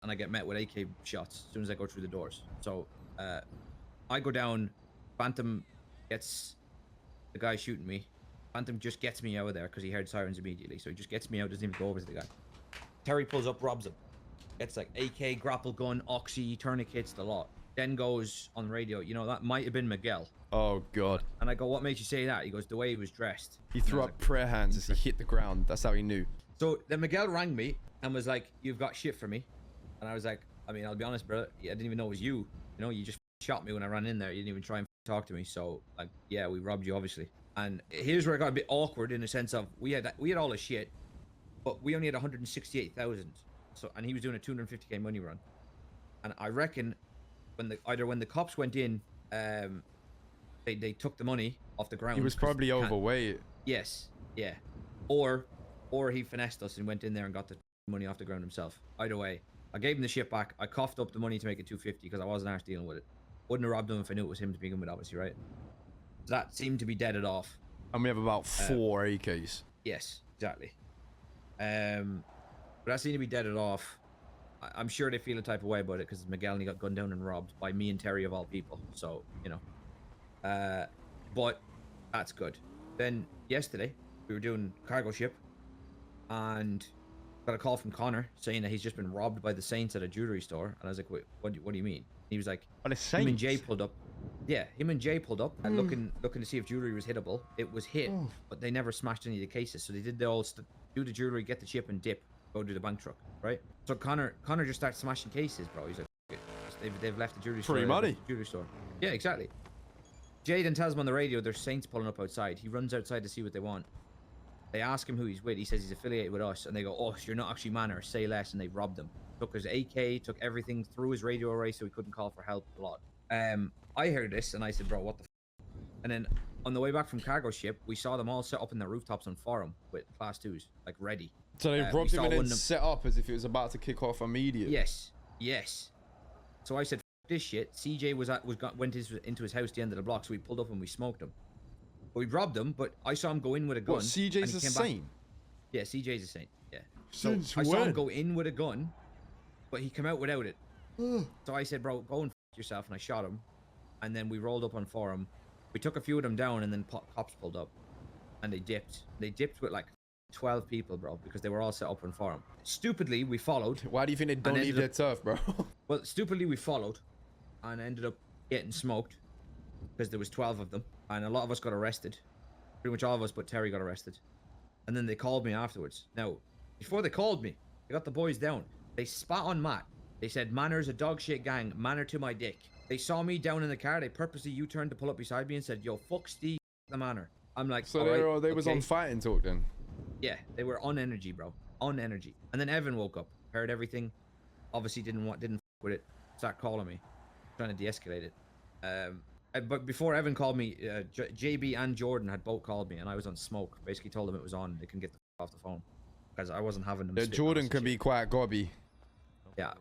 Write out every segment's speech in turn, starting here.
and I get met with AK shots as soon as I go through the doors. So I go down. Phantom gets the guy shooting me. Phantom just gets me out of there because he heard sirens immediately. So he just gets me out, doesn't even go over to the guy. Terry pulls up, robs him. Gets like AK, grapple gun, oxy, tourniquets, the lot. Then goes on the radio, you know, that might have been Miguel. Oh, God. And I go, what makes you say that? He goes, the way he was dressed. He threw up like, prayer hands as he hit the ground. That's how he knew. So then Miguel rang me and was like, you've got shit for me. And I was like, I mean, I'll be honest, bro. I didn't even know it was you. You know, you just shot me when I ran in there. You didn't even try and talk to me. So, like, yeah, we robbed you, obviously. And here's where it got a bit awkward in the sense of we had all the shit, but we only had 168,000. So, and he was doing a 250k money run. And I reckon when the cops went in, they took the money off the ground. He was probably overweight. Yes, yeah. Or he finessed us and went in there and got the money off the ground himself. Either way, I gave him the shit back. I coughed up the money to make it 250 because I wasn't actually dealing with it. Wouldn't have robbed him if I knew it was him to begin with, obviously, right? So that seemed to be deaded off. And we have about 4 AKs. Yes, exactly. But that seemed to be deaded off. I'm sure they feel a type of way about it because Miguel got gunned down and robbed by me and Terry of all people. So, you know. But that's good. Then yesterday, we were doing cargo ship and got a call from Connor saying that he's just been robbed by the Saints at a jewelry store. And I was like, wait, what do you mean? He was like, the Saints? Him and Jay pulled up. Yeah, him and Jay pulled up and looking to see if jewelry was hittable. It was hit, but they never smashed any of the cases. So they did the old do the jewelry, get the chip, and dip. Go to the bank truck, right? So Connor just starts smashing cases, bro. He's like, they've left the jewelry store. Free money. Jewelry store. Yeah, exactly. Jay then tells him on the radio there's Saints pulling up outside. He runs outside to see what they want. They ask him who he's with. He says he's affiliated with us, and they go, "Oh, so you're not actually Manor. Say less." And they robbed him. Took his AK, took everything, threw his radio array so he couldn't call for help. A lot. I heard this and I said, "Bro, what the?" And then on the way back from cargo ship, we saw them all set up in the rooftops on Forum with class 2s, like ready. So they robbed him and then set up as if it was about to kick off immediately. Yes. So I said, F this shit. CJ went into his house at the end of the block, so we pulled up and we smoked him. But we robbed him, but I saw him go in with a gun. What, CJ's a saint? Yeah, CJ's a saint. Yeah. So Since I saw when? him go in with a gun, but he came out without it. So I said, bro, go and f yourself, and I shot him. And then we rolled up on Forum. We took a few of them down, and then cops pulled up, and they dipped. They dipped with like 12 people, bro, because they were all set up on Forum. Stupidly, we followed. Why do you think they don't leave their turf, bro? Well, stupidly, we followed, and ended up getting smoked because there was 12 of them, and a lot of us got arrested. Pretty much all of us, but Terry got arrested. And then they called me afterwards. Now, before they called me, they got the boys down. They spat on Matt. They said, "Manor's a dog shit gang. Manor to my dick." They saw me down in the car. They purposely U-turned to pull up beside me and said, "Yo, fuck Steve, the Manor." I'm like, so they was on fighting talk then. Yeah, they were on energy, bro. On energy. And then Evan woke up, heard everything. Obviously didn't f with it. Started calling me, trying to de-escalate it. But before Evan called me, JB and Jordan had both called me, and I was on smoke. Basically told them it was on. They couldn't get the off the phone because I wasn't having them. Yeah, Jordan can be quite gobby. Yeah.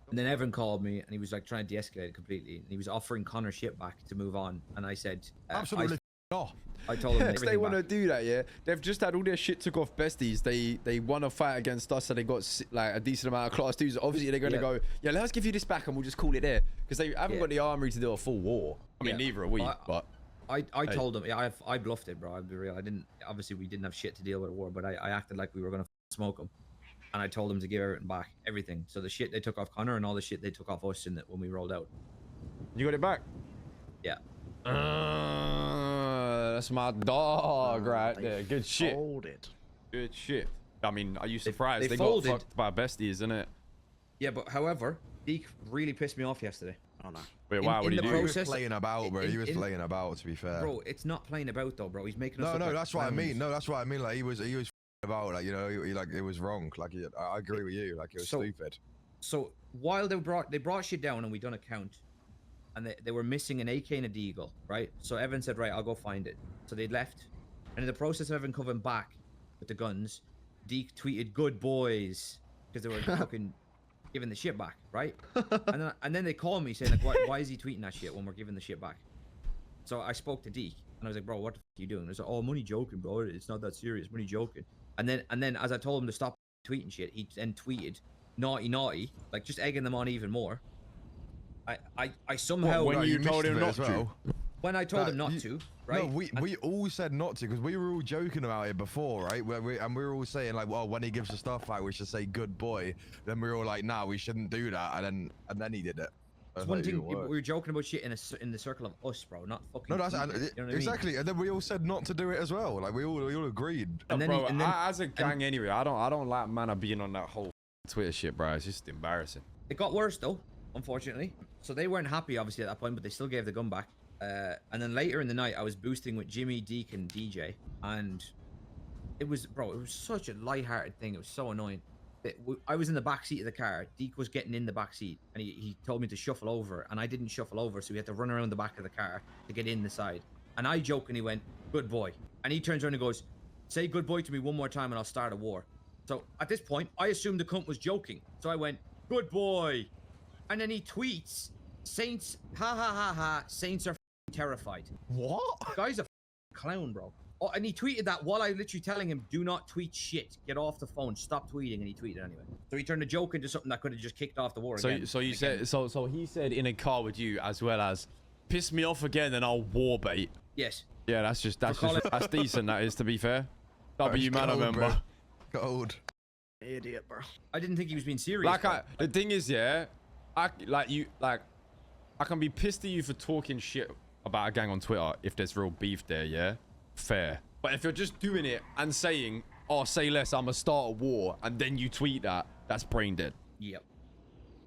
And then Evan called me, and he was like trying to de-escalate it completely. And he was offering Connor shit back to move on. And I said, absolutely not. I told him they want to do that, yeah. They've just had all their shit took off Besties. They won a fight against us, so they got like a decent amount of class 2s. Obviously, they're going to go, yeah, let's give you this back, and we'll just call it there, because they haven't got the armory to do a full war. I mean, neither are we. But I told them, yeah, I bluffed it, bro. I'll be real. I didn't. Obviously, we didn't have shit to deal with a war, but I acted like we were going to smoke them. And I told them to give everything back, everything. So the shit they took off Connor and all the shit they took off us in it when we rolled out. You got it back? Yeah. That's my dog right there. Good shit. Folded. Good shit. I mean, are you surprised? They got fucked by Besties, isn't it? Yeah, but however, Deek really pissed me off yesterday. Oh no. Wait, why? What did he do? He was playing about, bro. He was playing about, to be fair. Bro, it's not playing about though, bro. He's making us. No, that's what I mean. No, that's what I mean. Like he was about, like, you know, he like it was wrong. Like I agree with you. Like it was stupid. So while they brought shit down and we done a count, and they were missing an AK and a deagle, right? So Evan said, right, I'll go find it. So they left, and in the process of Evan coming back with the guns, Deek tweeted, "Good boys," because they were fucking giving the shit back, right? and then they called me saying, like, why is he tweeting that shit when we're giving the shit back? So I spoke to Deek and I was like, "Bro, what the f are you doing?" I was like, "Oh, money joking, bro. It's not that serious. Money joking." And then as I told him to stop tweeting shit, he then tweeted, naughty, like just egging them on even more. I somehow when you told him not to. When I told him not to, right? No, we all said not to because we were all joking about it before, right? We were all saying like, well, when he gives the stuff out, we should say good boy. Then we were all like, nah, we shouldn't do that. And then he did it. It's one thing we were joking about shit in the circle of us, bro, not fucking. No, that's you know exactly. I mean? And then we all said not to do it as well. Like we all agreed. And then, bro, as a gang anyway, I don't like Manor being on that whole Twitter shit, bro. It's just embarrassing. It got worse though, unfortunately. So they weren't happy, obviously, at that point, but they still gave the gun back. And then later in the night, I was boosting with Jimmy, Deek, and DJ, and it was such a lighthearted thing. It was so annoying. I was in the back seat of the car. Deek was getting in the back seat, and he told me to shuffle over, and I didn't shuffle over, so we had to run around the back of the car to get in the side. And I jokingly went, "Good boy," and he turns around and goes, "Say good boy to me one more time, and I'll start a war." So at this point, I assumed the cunt was joking, so I went, "Good boy," and then he tweets, "Saints, ha ha ha ha, Saints are terrified." What? The guy's a clown, bro. Oh, and he tweeted that while I literally telling him, "Do not tweet shit. Get off the phone. Stop tweeting." And he tweeted anyway. So he turned a joke into something that could have just kicked off the war again. So you said so he said in a car with you as well as piss me off again and I'll war bait. Yes. Yeah, that's decent. That is, to be fair. W Manor member. Gold. Idiot, bro. I didn't think he was being serious. The thing is, yeah, I can be pissed at you for talking shit about a gang on Twitter if there's real beef there, yeah? Fair. But if you're just doing it and saying, "Oh, say less, I'm gonna start a war," and then you tweet that, that's brain dead. Yep.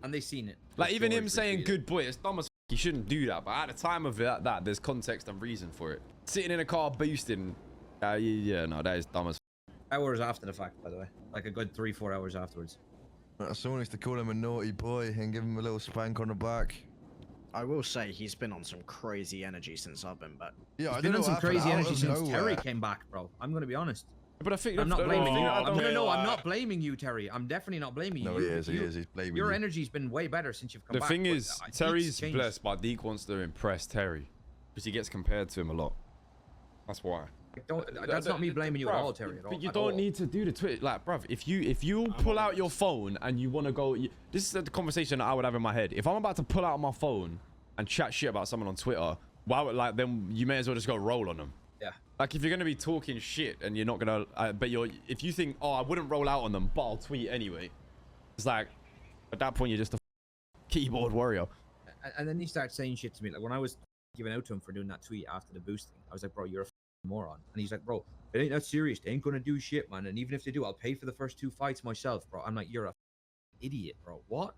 And they seen it. Like even him saying "good boy," it's dumb as f. You shouldn't do that. But at the time of that there's context and reason for it. Sitting in a car boosting, yeah, no, that is dumb as f. Hours after the fact, by the way, like a good 3-4 hours afterwards. Someone needs to call him a naughty boy and give him a little spank on the back. I will say he's been on some crazy energy since I've been back. Yeah, He's been on some crazy energy since Terry came back, bro. I'm gonna be honest. But I think I'm not blaming you. No, I'm not. not blaming you, Terry. I'm definitely not blaming you. No, he is. He's blaming you. Your energy's been way better since you've come The back. thing is, Terry's blessed, but Deek wants to impress Terry because he gets compared to him a lot. That's why. That's not me blaming you at all, Terry. But you don't need to do the Twitter, like, bruv. If you pull out your phone and you want to go, this is the conversation that I would have in my head. If I'm about to pull out my phone and chat shit about someone on Twitter, why, then you may as well just go roll on them. Yeah. Like if you're gonna be talking shit and you're not gonna, if you think, "Oh, I wouldn't roll out on them, but I'll tweet anyway," it's like, at that point you're just a keyboard warrior. And then you start saying shit to me, like when I was giving out to him for doing that tweet after the boosting, I was like, "Bro, you're a moron." And he's like, "Bro, it ain't that serious. They ain't gonna do shit, man. And even if they do, I'll pay for the first 2 fights myself, bro." I'm like, "You're a idiot, bro. What?"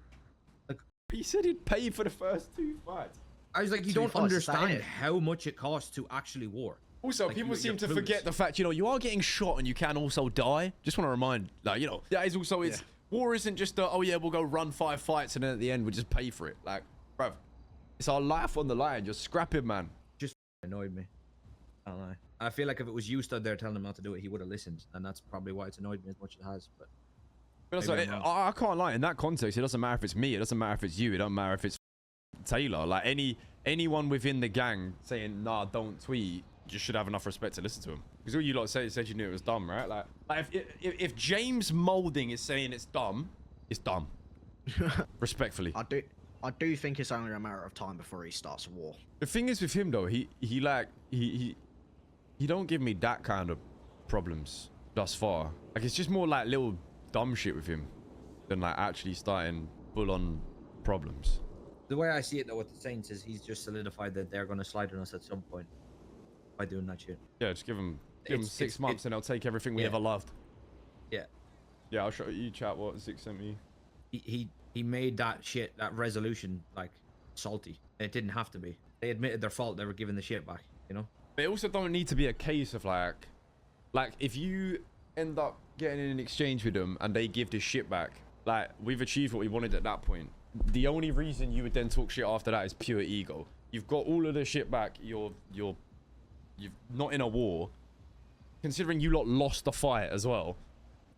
Like, he said he'd pay for the first 2 fights. I was like, "You don't understand how much it costs to actually war." Also, like, people seem to forget the fact, you are getting shot and you can also die. Just want to remind, like, that is also, war isn't just oh yeah, we'll go run 5 fights and then at the end we'll just pay for it. Like, bruv, it's our life on the line. Just scrap it, man. Just annoyed me. I don't know. I feel like if it was you stood there telling him not to do it, he would have listened, and that's probably why it's annoyed me as much as it has. But also, I can't lie. In that context, it doesn't matter if it's me. It doesn't matter if it's you. It doesn't matter if it's Taylor. Like anyone within the gang saying, "Nah, don't tweet," you should have enough respect to listen to him. Because all you lot said you knew it was dumb, right? Like if James Molding is saying it's dumb, it's dumb. Respectfully. I do think it's only a matter of time before he starts a war. The thing is with him though, he don't give me that kind of problems thus far. Like it's just more like little dumb shit with him than like actually starting full on problems. The way I see it though with the Saints is he's just solidified that they're gonna slide on us at some point by doing that shit. Yeah, just give him 6 months and they'll take everything we ever loved. Yeah. Yeah, I'll show you chat what Zix sent me. He made that shit, that resolution, like salty. It didn't have to be. They admitted their fault. They were giving the shit back, But it also don't need to be a case of like if you end up getting in an exchange with them and they give this shit back, like we've achieved what we wanted at that point. The only reason you would then talk shit after that is pure ego. You've got all of the shit back. You're not in a war. Considering you lot lost the fight as well.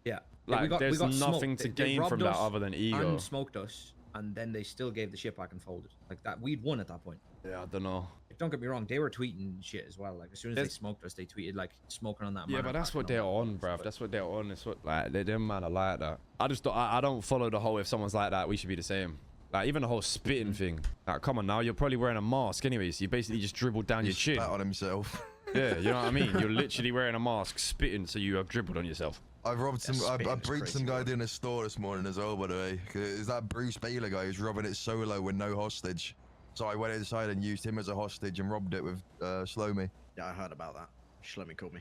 Yeah. Like there's nothing to gain from that other than ego. And smoked us, and then they still gave the shit back and folded. Like that, we'd won at that point. Yeah, I don't know. Don't get me wrong, they were tweeting shit as well. Like as soon as they There's- smoked us, they tweeted like smoking on that. Yeah, Manor but that's pack what and they're all that on, stuff, bruv. That's what they're on. It's what like them man are like that. I don't follow the whole if someone's like that, we should be the same. Like even the whole spitting thing. Like come on now, you're probably wearing a mask anyway, so you basically just dribbled down your chin. Spat on himself. Yeah, you know what I mean? You're literally wearing a mask, spitting, so you have dribbled on yourself. I've robbed some. I spitting is breached some crazy guy word. doing a store this morning as well, by the way. Is that Bruce Baylor guy who's robbing it solo with no hostage? So I went inside and used him as a hostage and robbed it with Slow Me. Yeah, I heard about that. Shlomi called me.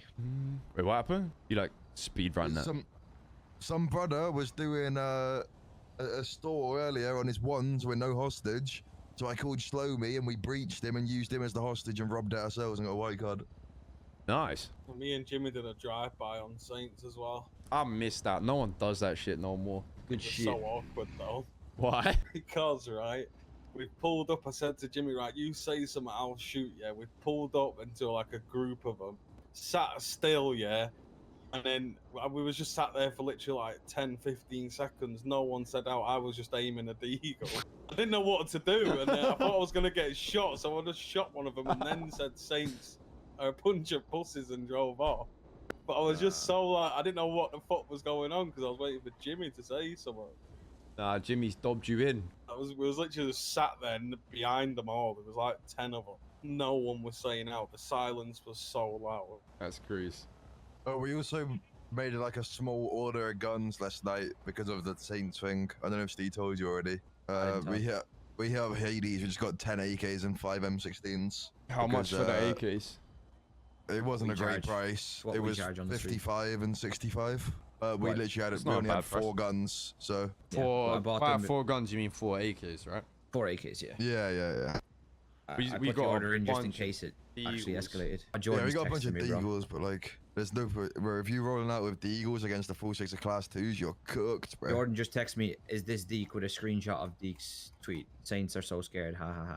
Wait, what happened? You like speed run that? Some brother was doing a store earlier on his ones with no hostage. So I called Slow Me and we breached him and used him as the hostage and robbed it ourselves and got a white card. Nice. Me and Jimmy did a drive-by on Saints as well. I missed that. No one does that shit no more. Good It was shit. so awkward though. Why? Because, right, we pulled up, I said to Jimmy, right, you say something, I'll shoot, yeah. We pulled up into like a group of them, sat still, yeah. And then we was just sat there for literally like 10, 15 seconds. No one said out. I was just aiming at the eagle. I didn't know what to do. And then I thought I was going to get shot. So I just shot one of them and then said Saints a bunch of buses and drove off. But I was just so like, I didn't know what the fuck was going on because I was waiting for Jimmy to say something. Nah, Jimmy's dobbed you in. We was literally just sat there behind them all. There was like 10 of them. No one was saying out. The silence was so loud. That's crazy. Oh, we also made like a small order of guns last night because of the Saints thing. I don't know if Steve told you already. We have Hades. We just got 10 AKs and 5 M16s. How much for the AKs? It wasn't a great charge. price. What It we was charge on the street. 55 and 65. We Right. literally had It's we not a only bad had price. 4 guns, so Yeah, I bought by them- 4 guns, you mean 4 AKs, right? 4 AKs, yeah. yeah. We I got put the a order in just in bunch case it actually Eagles. escalated. Yeah, Jordan we got a bunch texted of me, bro. Deagles, but like, there's no. Bro, if you're rolling out with Deagles against the full 6 of class 2s, you're cooked, bro. Jordan just texted me, is this Deek with a screenshot of Deek's tweet? Saints are so scared, ha ha ha.